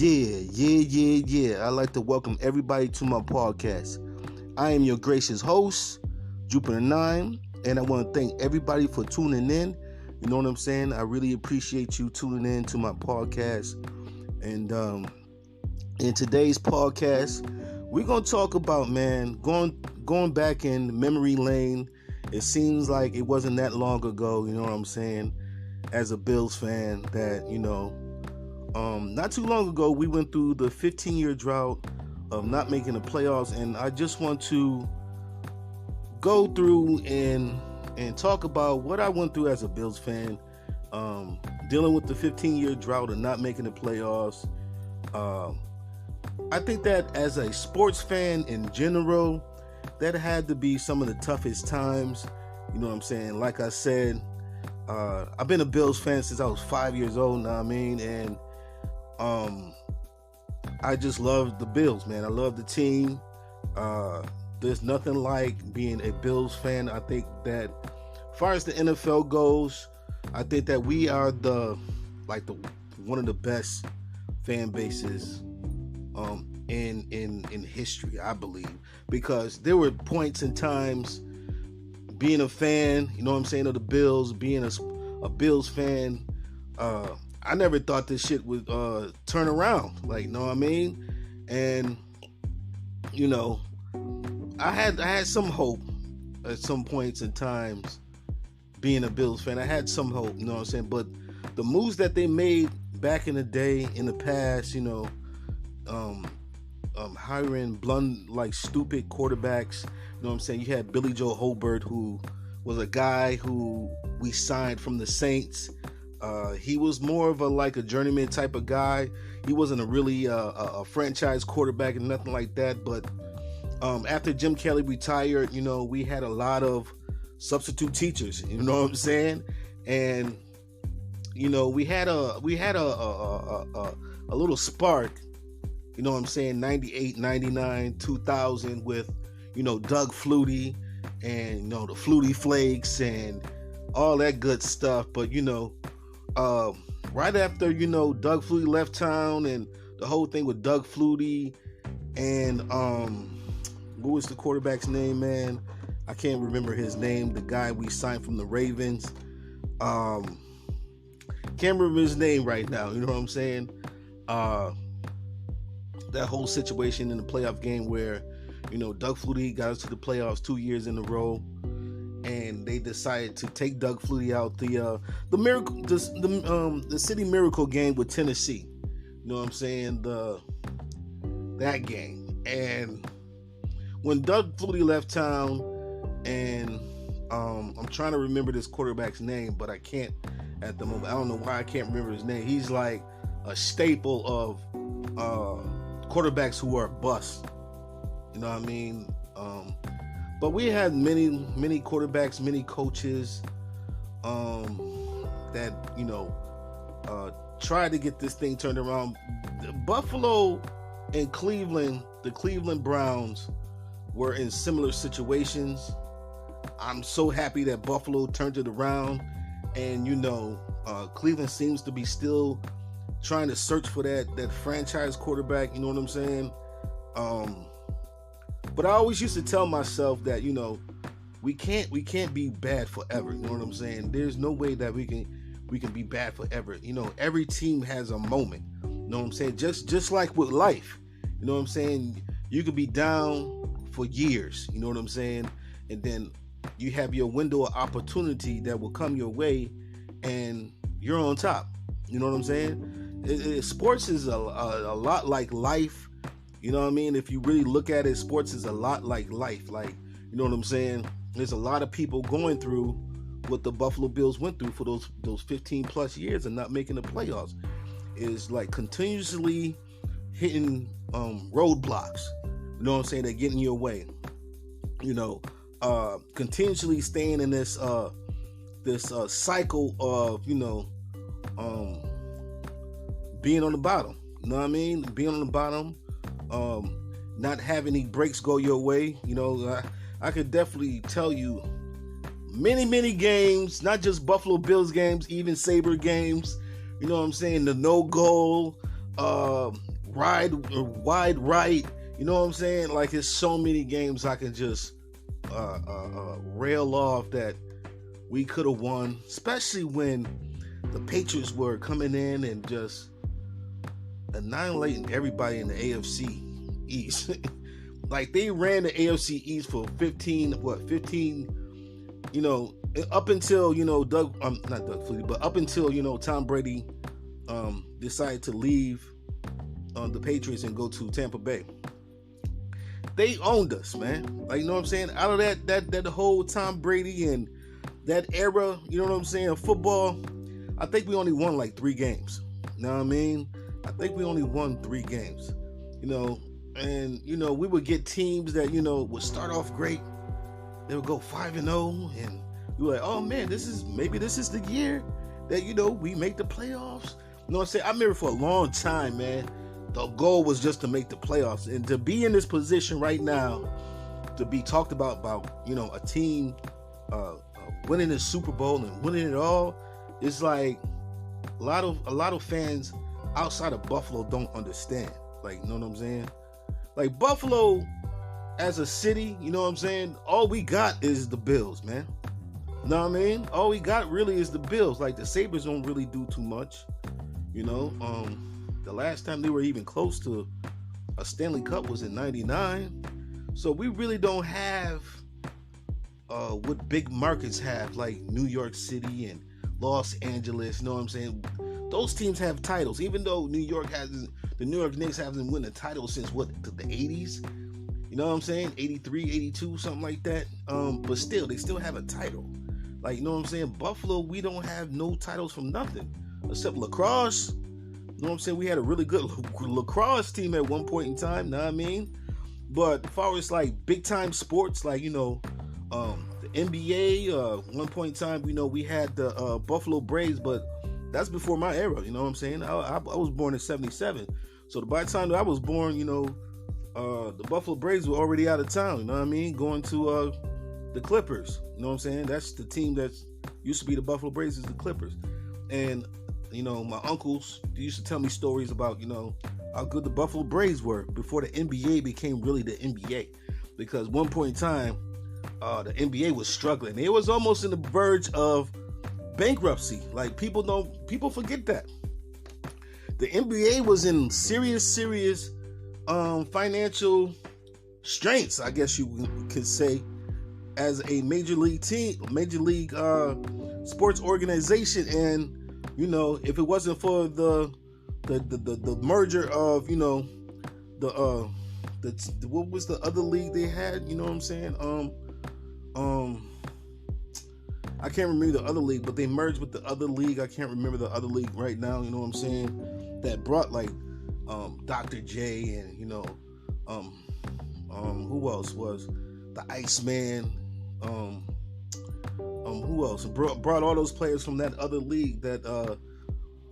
I'd like to welcome everybody to my podcast. I am your gracious host, Jupiter 9, and I want to thank everybody for tuning in. You know what I'm saying? I really appreciate you tuning in to my podcast. And in today's podcast, we're going to talk about, going back in memory lane. It seems like it wasn't that long ago, you know what I'm saying, as a Bills fan, that, not too long ago, we went through the 15-year drought of not making the playoffs, and I just want to go through and talk about what I went through as a Bills fan, dealing with the 15-year drought and not making the playoffs. I think that as a sports fan in general, that had to be some of the toughest times. You know what I'm saying? Like I said, I've been a Bills fan since I was 5 years old now, and I just love the Bills, man. I love the team. There's nothing like being a Bills fan. I think that as far as the NFL goes, I think that we are one of the best fan bases in history, I believe, because there were points and times being a fan, you know what I'm saying, of the Bills, being a Bills fan, I never thought this shit would turn around, you know what I mean? And I had some hope at some points and times being a Bills fan. I had some hope, you know what I'm saying? But the moves that they made back in the day, in the past, hiring stupid quarterbacks, you know what I'm saying? You had Billy Joe Hobart, who was a guy who we signed from the Saints. He was more of a journeyman type of guy. He wasn't a really a franchise quarterback and nothing like that. But after Jim Kelly retired, we had a lot of substitute teachers. You know what I'm saying? And we had a little spark. You know what I'm saying? 98, 99, 2000 with Doug Flutie and the Flutie Flakes and all that good stuff. But right after Doug Flutie left town and the whole thing with Doug Flutie and what was the quarterback's name, man? I can't remember his name. The guy we signed from the Ravens. Can't remember his name right now. You know what I'm saying? That whole situation in the playoff game where Doug Flutie got us to the playoffs 2 years in a row, and they decided to take Doug Flutie out the City Miracle game with Tennessee. You know what I'm saying? That game. And when Doug Flutie left town, and I'm trying to remember this quarterback's name, but I can't at the moment. I don't know why I can't remember his name. He's like a staple of quarterbacks who are busts. You know what I mean? But we had many quarterbacks, many coaches that tried to get this thing turned around. Buffalo and Cleveland, the Cleveland Browns, were in similar situations. I'm so happy that Buffalo turned it around, and Cleveland seems to be still trying to search for that franchise quarterback. You know what I'm saying? But I always used to tell myself that we can't be bad forever. You know what I'm saying? There's no way that we can be bad forever. Every team has a moment. You know what I'm saying? Just like with life. You know what I'm saying? You could be down for years. You know what I'm saying? And then you have your window of opportunity that will come your way, and you're on top. You know what I'm saying? Sports is a lot like life. You know what I mean? If you really look at it, sports is a lot like life. You know what I'm saying? There's a lot of people going through what the Buffalo Bills went through for those 15 plus years and not making the playoffs. Is continuously hitting roadblocks. You know what I'm saying? That get in your way. Continuously staying in this cycle of being on the bottom. You know what I mean? Being on the bottom. Not having any breaks go your way. I could definitely tell you many games, not just Buffalo Bills games, even Sabre games. You know what I'm saying? The no goal, wide right. You know what I'm saying? Like, there's so many games I can just rail off that we could have won, especially when the Patriots were coming in and just annihilating everybody in the AFC East. Like, they ran the AFC East for 15, you know, up until, you know, not Doug Flutie, but up until, you know, Tom Brady decided to leave the Patriots and go to Tampa Bay. They owned us, man. Like, you know what I'm saying? Out of that whole Tom Brady and that era, you know what I'm saying, of football, I think we only won like 3 games. You know what I mean? I think we only won 3 games. You know, and, you know, we would get teams that, you know, would start off great. They would go 5-0, and we were like, oh man, this is the year that, you know, we make the playoffs. You know what I'm saying? I remember for a long time, man, the goal was just to make the playoffs, and to be in this position right now, to be talked about you know, a team winning the Super Bowl and winning it all, it's like a lot of fans outside of Buffalo don't understand. Like, you know what I'm saying? Like, Buffalo as a city, you know what I'm saying? All we got is the Bills, man. You know what I mean? All we got really is the Bills. Like, the Sabres don't really do too much. You know, the last time they were even close to a Stanley Cup was in '99. So we really don't have what big markets have, like New York City and Los Angeles. You know what I'm saying? Those teams have titles, even though the New York Knicks hasn't won a title since the 80s. You know what I'm saying? 83, 82, something like that. But still, they still have a title. Like, you know what I'm saying? Buffalo, we don't have no titles from nothing except lacrosse. You know what I'm saying? We had a really good lacrosse team at one point in time. Know what I mean? But as far as like big time sports, like, you know, the NBA, one point in time, you know, we had the Buffalo Braves, but that's before my era. You know what I'm saying? I was born in '77, so by the time that I was born, you know, the Buffalo Braves were already out of town. You know what I mean? Going to the Clippers. You know what I'm saying? That's the team that used to be the Buffalo Braves, is the Clippers. And, you know, my uncles used to tell me stories about, you know, how good the Buffalo Braves were before the NBA became really the NBA. Because one point in time, the NBA was struggling. It was almost in the verge of bankruptcy. Like, people forget that. The NBA was in serious financial straits, I guess you could say, as a major league sports organization. And, you know, if it wasn't for the merger of, you know, the what was the other league they had? You know what I'm saying? I can't remember the other league, but they merged with the other league. I can't remember the other league right now. You know what I'm saying? That brought like Dr. J and, you know, who else was the Iceman? Who else brought all those players from that other league? The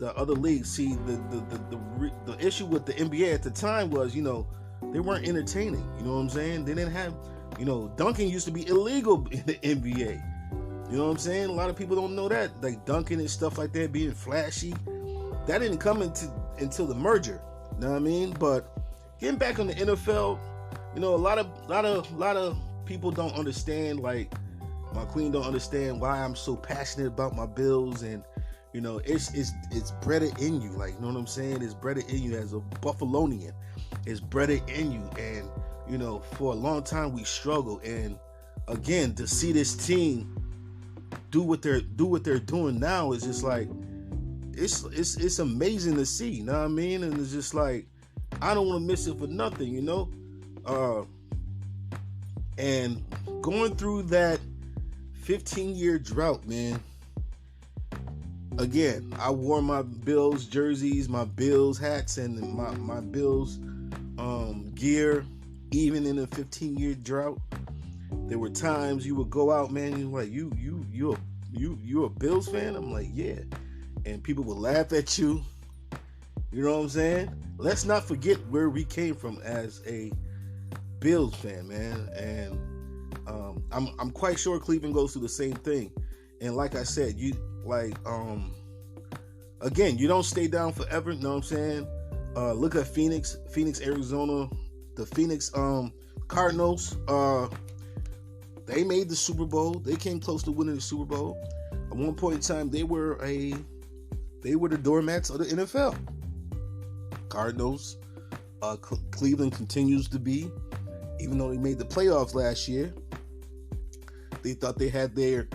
other league. See, the issue with the NBA at the time was, you know, they weren't entertaining. You know what I'm saying? They didn't have, you know, dunking used to be illegal in the NBA. You know what I'm saying? A lot of people don't know that. Like, dunking and stuff like that, being flashy, that didn't come until the merger. You know what I mean? But getting back on the NFL, you know, a lot of people don't understand. Like, my queen don't understand why I'm so passionate about my Bills, and, you know, it's bred in you. Like, you know what I'm saying? It's bred in you as a Buffalonian. It's bred in you, and, you know, for a long time we struggled, and again, to see this team do what they're doing now is just like, it's amazing to see. You know what I mean? And it's just like, I don't want to miss it for nothing, you know. And going through that 15-year drought, man. Again, I wore my Bills jerseys, my Bills hats, and my Bills gear, even in a 15-year drought. There were times you would go out, man, you're like, you a Bills fan? I'm like, yeah. And people would laugh at you. You know what I'm saying? Let's not forget where we came from as a Bills fan, man. And I'm quite sure Cleveland goes through the same thing. And like I said, again, you don't stay down forever, you know what I'm saying? Look at Phoenix, Arizona, the Phoenix Cardinals. They made the Super Bowl. They came close to winning the Super Bowl. At one point in time, they were the doormats of the NFL. Cardinals, Cleveland continues to be, even though they made the playoffs last year. They thought they had their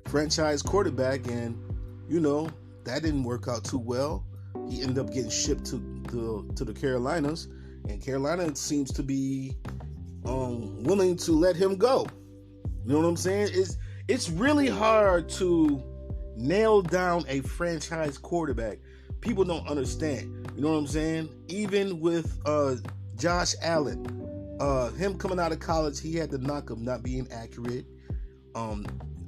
franchise quarterback, and that didn't work out too well. He ended up getting shipped to the Carolinas, and Carolina seems to be willing to let him go. You know what I'm saying? It's really hard to nail down a franchise quarterback. People don't understand. You know what I'm saying? Even with Josh Allen, him coming out of college, he had the knock of not being accurate,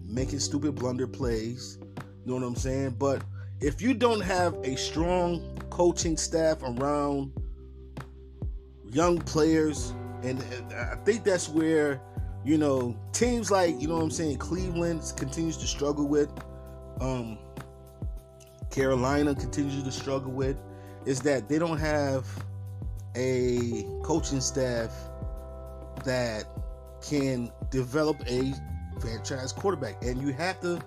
making stupid blunder plays. You know what I'm saying? But if you don't have a strong coaching staff around young players, and I think that's where, teams like, Cleveland continues to struggle with, Carolina continues to struggle with, is that they don't have a coaching staff that can develop a franchise quarterback. And you have to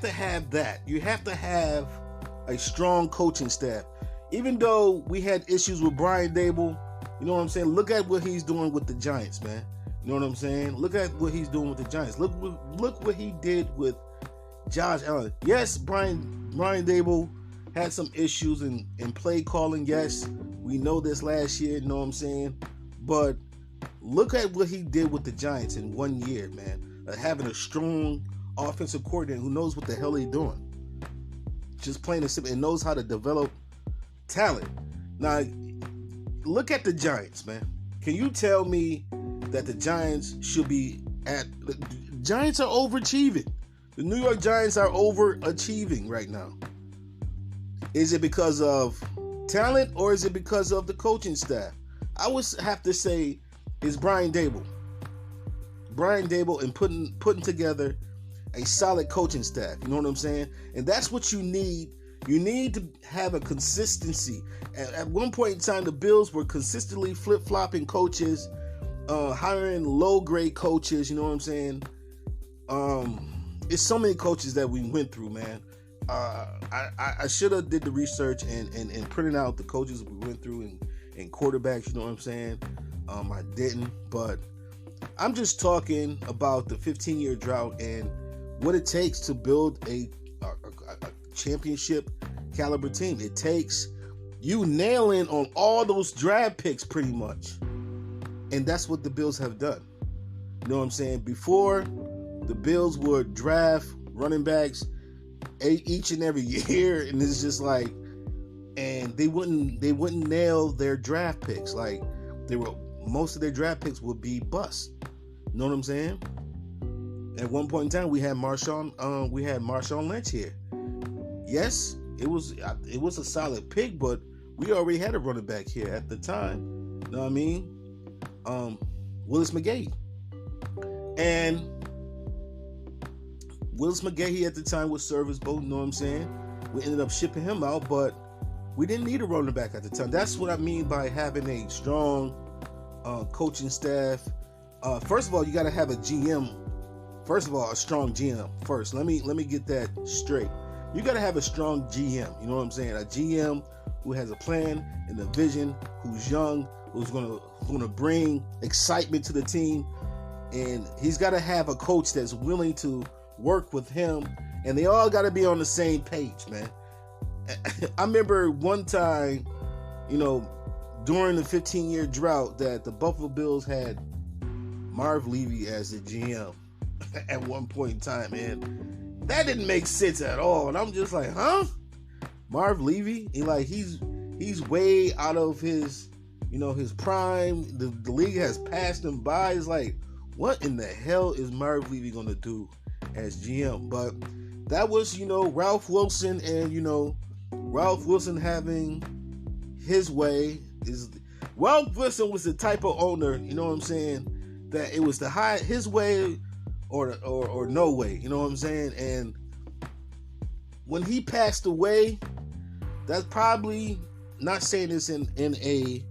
have that. You have to have a strong coaching staff. Even though we had issues with Brian Dable, you know what I'm saying? Look at what he's doing with the Giants, man. You know what I'm saying? Look at what he's doing with the Giants. Look what he did with Josh Allen. Yes, Brian Dable had some issues in play calling. Yes, we know this last year, you know what I'm saying? But look at what he did with the Giants in 1 year, man. Having a strong offensive coordinator who knows what the hell he's doing. Just plain and simple, and knows how to develop talent. Now, look at the Giants, man. Can you tell me that the Giants should be the Giants are overachieving. The New York Giants are overachieving right now. Is it because of talent, or is it because of the coaching staff? I would have to say it's Brian Dable. And putting together a solid coaching staff. You know what I'm saying? And that's what you need. You need to have a consistency. At one point in time, the Bills were consistently flip-flopping coaches, hiring low-grade coaches. You know what I'm saying? It's so many coaches that we went through, man. I should have did the research and printed out the coaches we went through and quarterbacks. You know what I'm saying? I didn't, but I'm just talking about the 15-year drought and what it takes to build a championship caliber team. It takes you nailing on all those draft picks pretty much. And that's what the Bills have done. You know what I'm saying? Before, the Bills would draft running backs each and every year, and it's just like, and they wouldn't nail their draft picks. Like, most of their draft picks would be bust. You know what I'm saying? At one point in time, we had Marshawn Lynch here. Yes, it was a solid pick, but we already had a running back here at the time. You know what I mean? Willis McGahee. And Willis McGahee at the time was service boat, you know what I'm saying? We ended up shipping him out, but we didn't need a running back at the time. That's what I mean by having a strong coaching staff. First of all, you got to have a GM. First of all, a strong GM first. Let me get that straight. You got to have a strong GM. You know what I'm saying? A GM who has a plan and a vision, who's young, who's gonna bring excitement to the team, and he's got to have a coach that's willing to work with him, and they all got to be on the same page, man. I remember one time, during the 15-year drought, that the Buffalo Bills had Marv Levy as the GM at one point in time, and that didn't make sense at all. And I'm just like, huh? Marv Levy? He's way out of his, his prime. The league has passed him by. It's like, what in the hell is Marv Levy gonna do as GM? But that was, Ralph Wilson, and Ralph Wilson having his way. Ralph Wilson was the type of owner, you know what I'm saying, that it was his way or no way, you know what I'm saying? And when he passed away, that's probably not saying this in a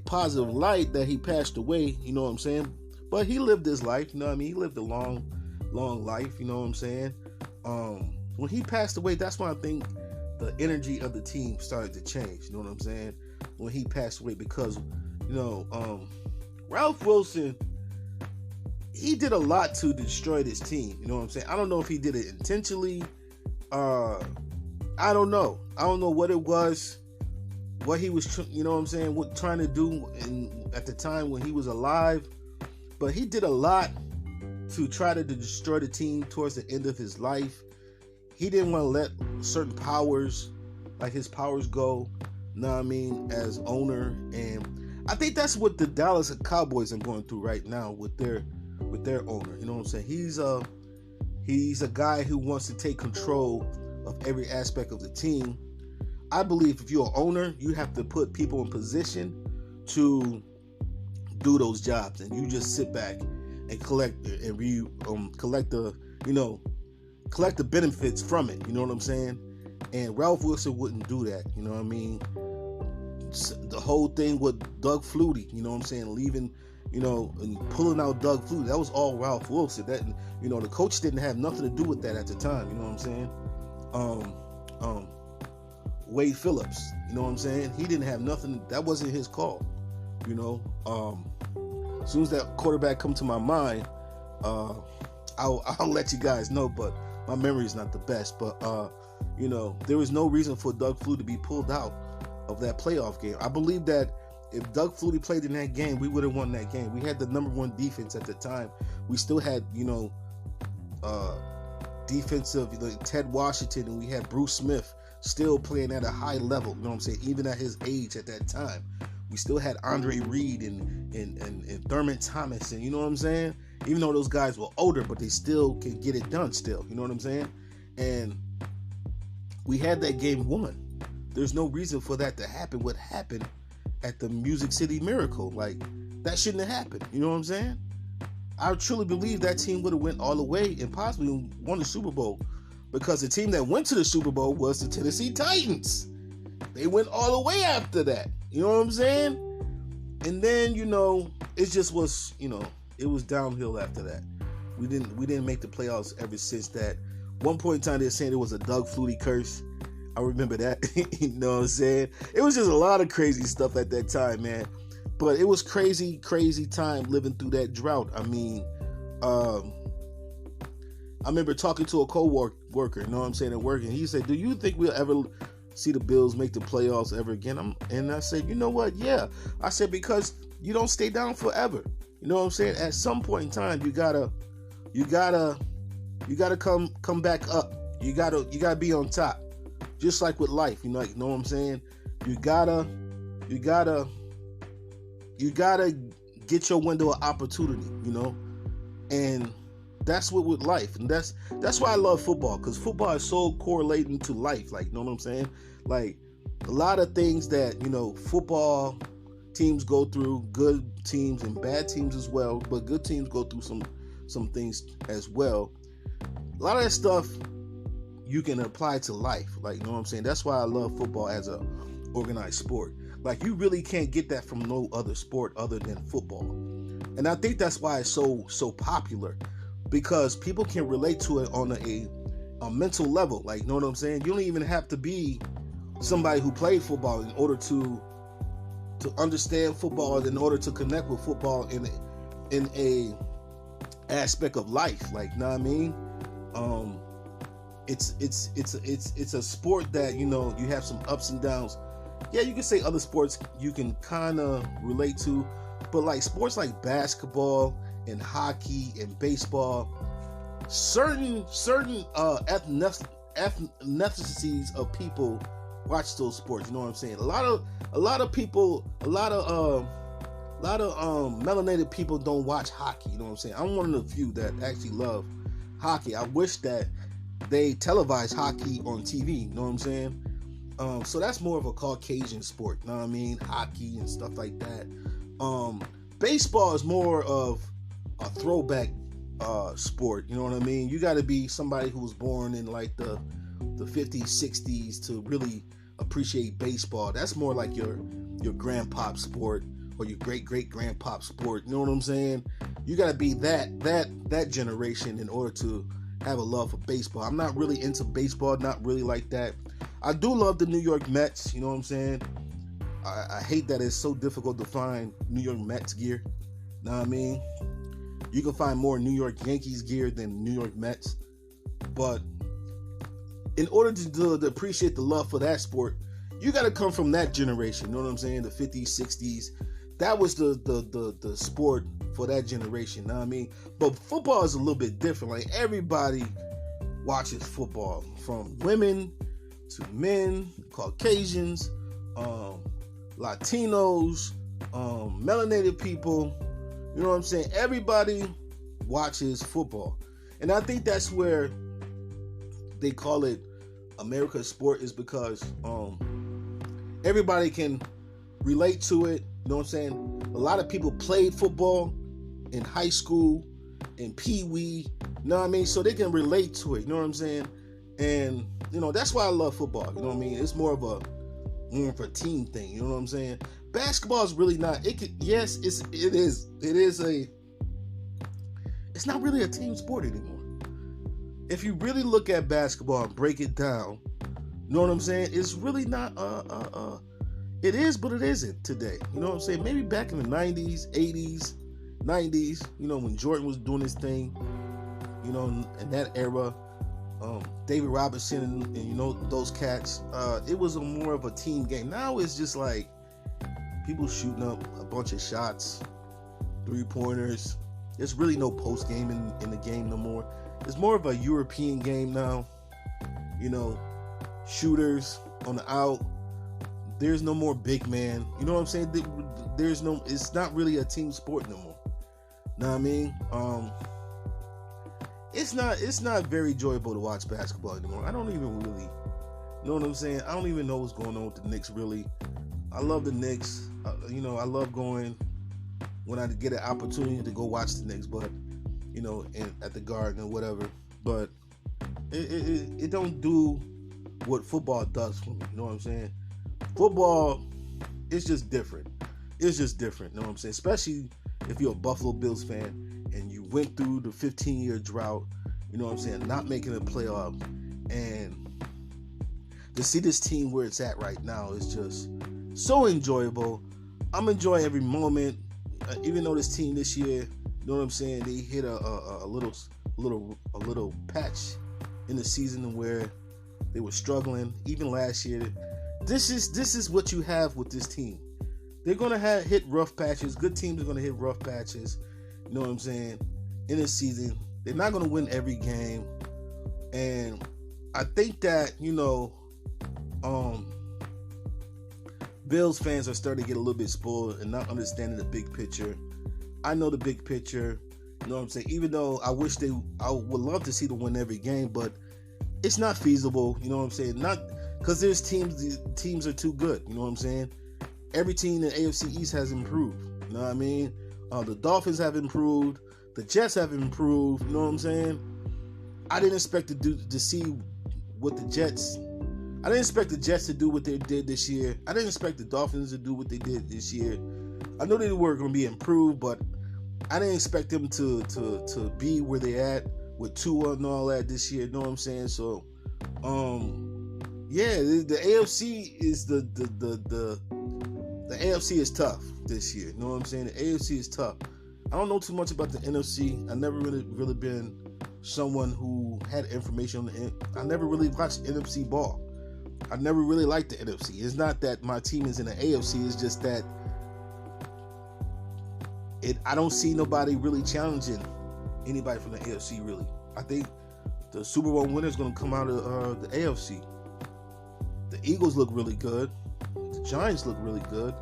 positive light that he passed away, you know what I'm saying? But he lived his life, you know what I mean? He lived a long life, you know what I'm saying? When he passed away, that's when I think the energy of the team started to change, you know what I'm saying? When he passed away, because, you know, Ralph Wilson, he did a lot to destroy this team, you know what I'm saying? I don't know if he did it intentionally. I don't know. I don't know what it was, what he was, you know what I'm saying, trying to do at the time when he was alive. But he did a lot to try to destroy the team towards the end of his life. He didn't want to let certain powers, like his powers, go, you know what I mean, as owner. And I think that's what the Dallas Cowboys are going through right now with their owner. You know what I'm saying? He's a guy who wants to take control of every aspect of the team. I believe if you're an owner, you have to put people in position to do those jobs, and you just sit back and collect the benefits from it. You know what I'm saying? And Ralph Wilson wouldn't do that. You know what I mean? The whole thing with Doug Flutie, you know what I'm saying, leaving, you know, and pulling out Doug Flutie, that was all Ralph Wilson. That, you know, the coach didn't have nothing to do with that at the time. You know what I'm saying? Wade Phillips, you know what I'm saying? He didn't have nothing. That wasn't his call. You know, as soon as that quarterback come to my mind, I'll let you guys know. But my memory is not the best. But you know, there was no reason for Doug Flutie to be pulled out of that playoff game. I believe that if Doug Flutie played in that game, we would have won that game. We had the number one defense at the time. We still had, you know, defensive, you know, Ted Washington, and we had Bruce Smith still playing at a high level. You know what I'm saying? Even at his age at that time, we still had Andre Reed and Thurman Thomas, and you know what I'm saying? Even though those guys were older, but they still can get it done still. You know what I'm saying? And we had that game won. There's no reason for that to happen. What happened at the Music City Miracle, like, that shouldn't have happened. You know what I'm saying? I truly believe that team would have went all the way and possibly won the Super Bowl, because the team that went to the Super Bowl was the Tennessee Titans. They went all the way after that. You know what I'm saying? And then, you know, it just was, you know, it was downhill after that. We didn't make the playoffs ever since that. One point in time, they were saying it was a Doug Flutie curse. I remember that. You know what I'm saying? It was just a lot of crazy stuff at that time, man. But it was crazy time living through that drought. I mean, I remember talking to a co-worker, you know what I'm saying, at work, and he said, do you think we'll ever see the Bills make the playoffs ever again? And I said, you know what? Yeah. I said, because you don't stay down forever. You know what I'm saying? At some point in time, you gotta come back up. You gotta be on top. Just like with life, you know what I'm saying? You gotta get your window of opportunity, you know? And that's what with life. And that's why I love football, because football is so correlating to life. Like, you know what I'm saying? Like, a lot of things that, you know, football teams go through, good teams and bad teams as well, but good teams go through some things as well. A lot of that stuff you can apply to life. Like, you know what I'm saying? That's why I love football as a organized sport. Like, you really can't get that from no other sport other than football. And I think that's why it's so popular, because people can relate to it on a mental level. Like, you know what I'm saying? You don't even have to be somebody who played football in order to understand football, in order to connect with football in a aspect of life. Like, you know what I mean? It's a sport that, you know, you have some ups and downs. Yeah, you can say other sports you can kind of relate to, but like sports like basketball and hockey and baseball, certain ethnicities of people watch those sports. You know what I'm saying? A lot of people, a lot of melanated people don't watch hockey. You know what I'm saying? I'm one of the few that actually love hockey. I wish that they televise hockey on TV. You know what I'm saying? So that's more of a Caucasian sport. You know what I mean? Hockey and stuff like that. Baseball is more of a throwback sport. You know what I mean? You got to be somebody who was born in like the the 50s, 60s to really appreciate baseball. That's more like your grandpop sport or your great-great-grandpop sport. You know what I'm saying? You got to be that generation in order to have a love for baseball. I'm not really into baseball, not really like that. I do love the New York Mets, you know what I'm saying? I hate that it's so difficult to find New York Mets gear. Know what I mean? You can find more New York Yankees gear than New York Mets. But in order to appreciate the love for that sport, you got to come from that generation. You know what I'm saying? The 50s, 60s. That was the sport for that generation. Know what I mean? But football is a little bit different. Like, everybody watches football, from women to men, Caucasians, Latinos, melanated people. You know what I'm saying? Everybody watches football. And I think that's where they call it America's sport, is because everybody can relate to it. You know what I'm saying? A lot of people played football in high school, in pee-wee. You know what I mean? So they can relate to it. You know what I'm saying? And, you know, that's why I love football. You know what I mean? It's more of a team thing. You know what I'm saying? Basketball is really not. It's not really a team sport anymore. If you really look at basketball and break it down, you know what I'm saying? It's really not it is, but it isn't today. You know what I'm saying? Maybe back in the 90s, 80s, 90s, you know, when Jordan was doing his thing, you know, in that era, David Robinson and you know, those cats, it was more of a team game. Now it's just like people shooting up a bunch of shots, 3-pointers. There's really no post game in the game no more. It's more of a European game now. You know, shooters on the out. There's no more big man. You know what I'm saying? It's not really a team sport no more. Know what I mean? It's not very enjoyable to watch basketball anymore. I don't even really, you know what I'm saying? I don't even know what's going on with the Knicks, really. I love the Knicks. You know, I love going when I get an opportunity to go watch the Knicks, but, you know, at the Garden or whatever. But it don't do what football does for me. You know what I'm saying? Football, it's just different. It's just different. You know what I'm saying? Especially if you're a Buffalo Bills fan and you went through the 15-year drought, you know what I'm saying, not making a playoff, and to see this team where it's at right now is just so enjoyable. I'm enjoying every moment, even though this team this year, you know what I'm saying, they hit a little patch in the season where they were struggling. Even last year, this is what you have with this team. They're gonna hit rough patches. Good teams are gonna hit rough patches. You know what I'm saying? In this season, they're not gonna win every game, and I think that, you know, Bills fans are starting to get a little bit spoiled and not understanding the big picture. I know the big picture. You know what I'm saying? Even though I would love to see them win every game, but it's not feasible. You know what I'm saying? Not because there's teams are too good. You know what I'm saying? Every team in the AFC East has improved. You know what I mean? The Dolphins have improved. The Jets have improved. You know what I'm saying? I didn't expect to see what the Jets. I didn't expect the Jets to do what they did this year. I didn't expect the Dolphins to do what they did this year. I know they were going to be improved, but I didn't expect them to be where they at with Tua and all that this year. You know what I'm saying? So, yeah, the AFC is the AFC is tough this year. You know what I'm saying? The AFC is tough. I don't know too much about the NFC. I never really been someone who had information on I never really watched NFC ball. I never really liked the NFC. It's not that my team is in the AFC. It's just that I don't see nobody really challenging anybody from the AFC, really. I think the Super Bowl winner is going to come out of the AFC. The Eagles look really good. The Giants look really good.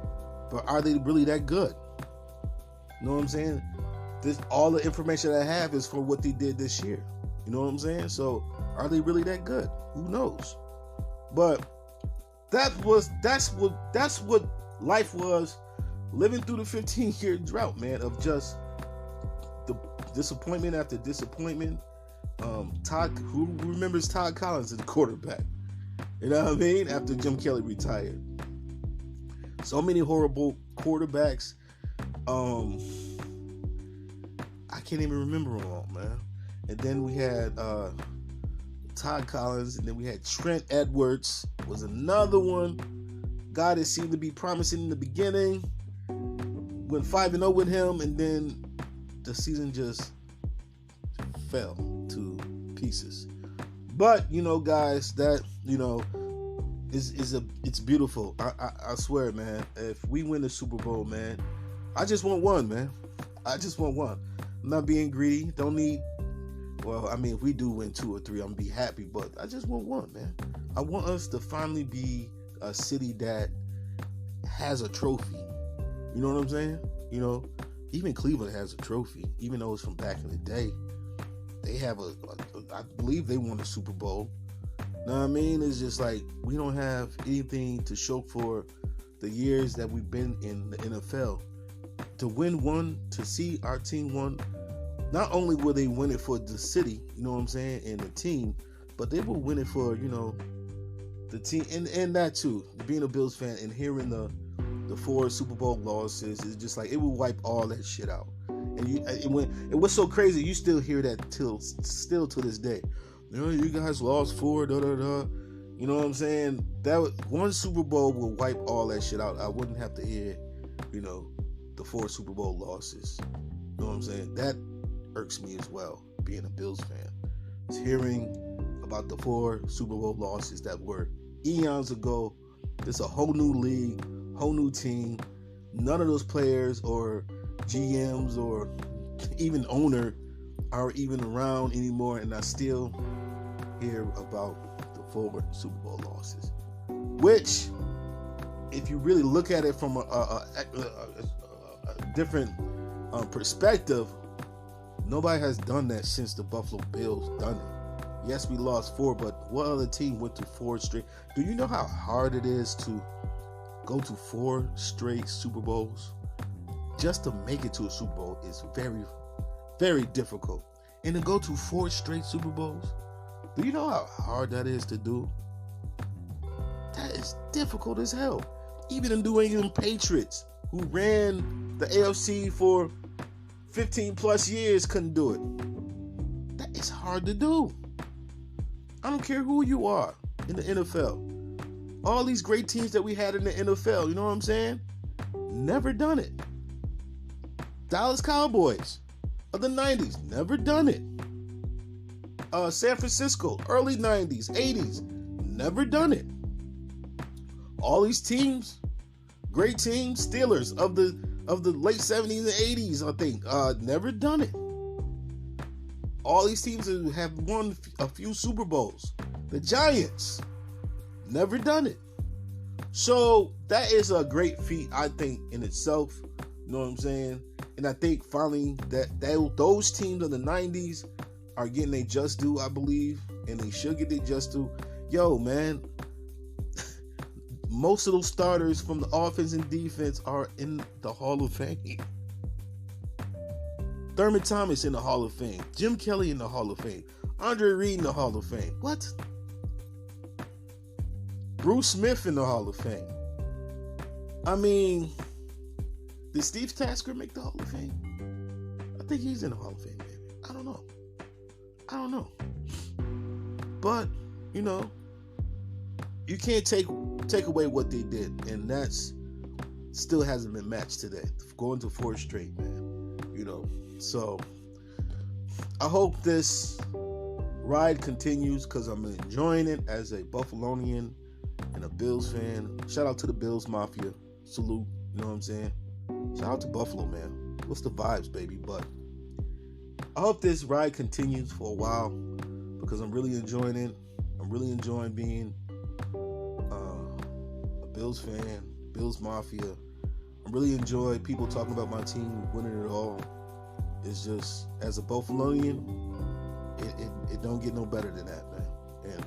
But are they really that good? You know what I'm saying? All the information I have is for what they did this year. You know what I'm saying? So, are they really that good? Who knows? But that's what life was, living through the 15-year drought, man, of just the disappointment after disappointment Who remembers Todd Collins as the quarterback? You know what I mean? After Jim Kelly retired. So many horrible quarterbacks. I can't even remember them all, man. And then we had Todd Collins, and then we had Trent Edwards was another one. Guy that seemed to be promising in the beginning. Went 5-0 with him, and then the season just fell to pieces. But guys, that it's beautiful. I swear, man. If we win the Super Bowl, man, I just want one, man. I just want one. I'm not being greedy. Don't need. Well, I mean, if we do win 2 or 3, I'm gonna be happy. But I just want one, man. I want us to finally be a city that has a trophy. You know what I'm saying? Even Cleveland has a trophy, even though it's from back in the day. They have I believe they won the Super Bowl. Know what I mean? It's just like we don't have anything to show for the years that we've been in the NFL. To win one, to see our team won, not only will they win it for the city, you know what I'm saying, and the team, but they will win it for, the team, and that too. Being a Bills fan and hearing the 4 Super Bowl losses is just like, it will wipe all that shit out. And it was so crazy, you still hear that still to this day. You guys lost 4, da da da. You know what I'm saying? One Super Bowl will wipe all that shit out. I wouldn't have to hear, the 4 Super Bowl losses. You know what I'm saying? That irks me as well, being a Bills fan. It's hearing about the 4 Super Bowl losses that were eons ago. It's a whole new league, whole new team. None of those players or GMs or even owner are even around anymore, and I still hear about the 4 Super Bowl losses. Which, if you really look at it from a different perspective, nobody has done that since the Buffalo Bills done it. Yes, we lost 4, but what other team went to 4 straight? Do you know how hard it is to go to 4 straight Super Bowls? Just to make it to a Super Bowl is very, very difficult. And to go to 4 straight Super Bowls, do you know how hard that is to do? That is difficult as hell. Even the New England Patriots, who ran the AFC for 15 plus years, couldn't do it. That is hard to do. I don't care who you are in the NFL. All these great teams that we had in the NFL, you know what I'm saying? Never done it. Dallas Cowboys of the 90s, never done it. San Francisco, early 90s, 80s, never done it. All these teams, great teams, Steelers of the late 70s and 80s, I think, never done it. All these teams have won a few Super Bowls. The Giants, never done it. So that is a great feat, I think, in itself. You know what I'm saying? And I think finally that those teams of the 90s are getting their just due, I believe. And they should get their just due. Yo, man, most of those starters from the offense and defense are in the Hall of Fame. Thurman Thomas in the Hall of Fame. Jim Kelly in the Hall of Fame. Andre Reed in the Hall of Fame. What? Bruce Smith in the Hall of Fame. I mean, did Steve Tasker make the Hall of Fame? I think he's in the Hall of Fame, maybe. I don't know. But, you can't take away what they did, and that's still hasn't been matched today. Going to 4 straight, man. So I hope this ride continues because I'm enjoying it as a Buffalonian and a Bills fan. Shout out to the Bills Mafia. Salute. You know what I'm saying? Shout out to Buffalo, man. What's the vibes, baby? But I hope this ride continues for a while because I'm really enjoying it. I'm really enjoying being a Bills fan, Bills Mafia. I really enjoy people talking about my team winning it all. It's just, as a Buffalonian, it don't get no better than that, man. And,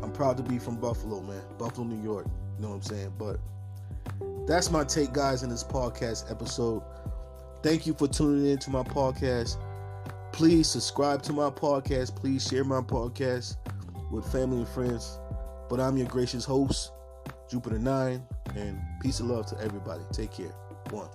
I'm proud to be from Buffalo, man. Buffalo, New York. You know what I'm saying? But that's my take, guys, in this podcast episode. Thank you for tuning in to my podcast. Please subscribe to my podcast. Please share my podcast with family and friends. But I'm your gracious host, Jupiter 9, and peace and love to everybody. Take care. 1.